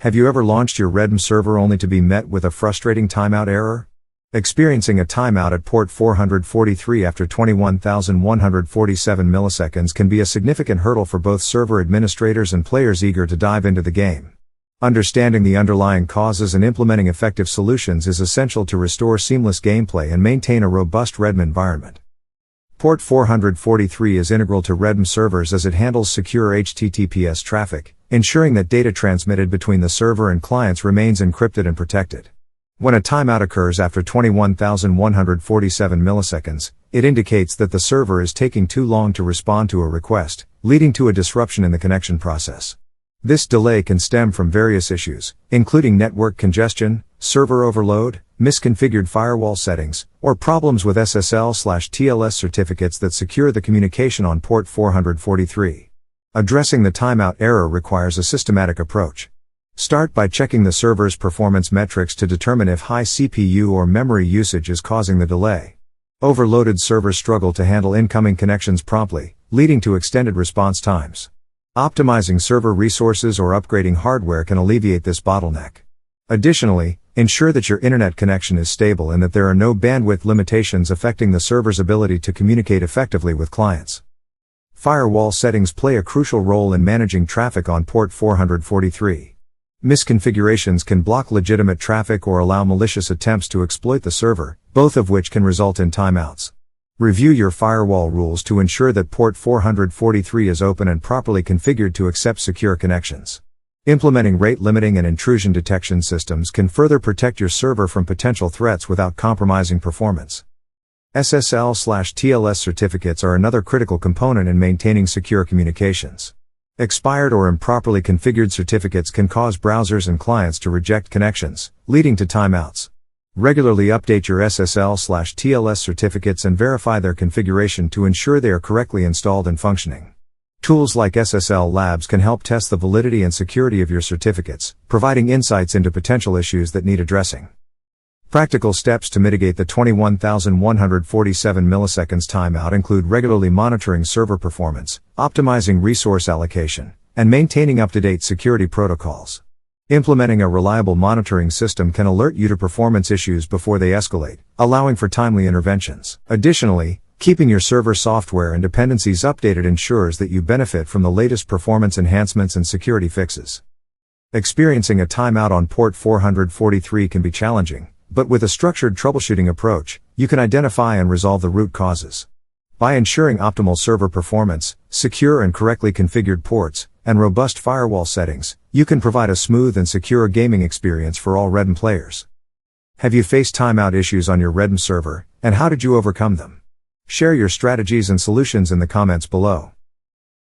Have you ever launched your RedM server only to be met with a frustrating timeout error? Experiencing a timeout at port 443 after 21,147 milliseconds can be a significant hurdle for both server administrators and players eager to dive into the game. Understanding the underlying causes and implementing effective solutions is essential to restore seamless gameplay and maintain a robust RedM environment. Port 443 is integral to RedM servers as it handles secure HTTPS traffic, ensuring that data transmitted between the server and clients remains encrypted and protected. When a timeout occurs after 21,147 milliseconds, it indicates that the server is taking too long to respond to a request, leading to a disruption in the connection process. This delay can stem from various issues, including network congestion, server overload, misconfigured firewall settings, or problems with SSL/TLS certificates that secure the communication on port 443. Addressing the timeout error requires a systematic approach. Start by checking the server's performance metrics to determine if high CPU or memory usage is causing the delay. Overloaded servers struggle to handle incoming connections promptly, leading to extended response times. Optimizing server resources or upgrading hardware can alleviate this bottleneck. Additionally, ensure that your internet connection is stable and that there are no bandwidth limitations affecting the server's ability to communicate effectively with clients. Firewall settings play a crucial role in managing traffic on port 443. Misconfigurations can block legitimate traffic or allow malicious attempts to exploit the server, both of which can result in timeouts. Review your firewall rules to ensure that port 443 is open and properly configured to accept secure connections. Implementing rate limiting and intrusion detection systems can further protect your server from potential threats without compromising performance. SSL/TLS certificates are another critical component in maintaining secure communications. Expired or improperly configured certificates can cause browsers and clients to reject connections, leading to timeouts. Regularly update your SSL/TLS certificates and verify their configuration to ensure they are correctly installed and functioning. Tools like SSL Labs can help test the validity and security of your certificates, providing insights into potential issues that need addressing. Practical steps to mitigate the 21,147 milliseconds timeout include regularly monitoring server performance, optimizing resource allocation, and maintaining up-to-date security protocols. Implementing a reliable monitoring system can alert you to performance issues before they escalate, allowing for timely interventions. Additionally, keeping your server software and dependencies updated ensures that you benefit from the latest performance enhancements and security fixes. Experiencing a timeout on port 443 can be challenging, but with a structured troubleshooting approach, you can identify and resolve the root causes. By ensuring optimal server performance, secure and correctly configured ports, and robust firewall settings, you can provide a smooth and secure gaming experience for all RedM players. Have you faced timeout issues on your RedM server, and how did you overcome them? Share your strategies and solutions in the comments below.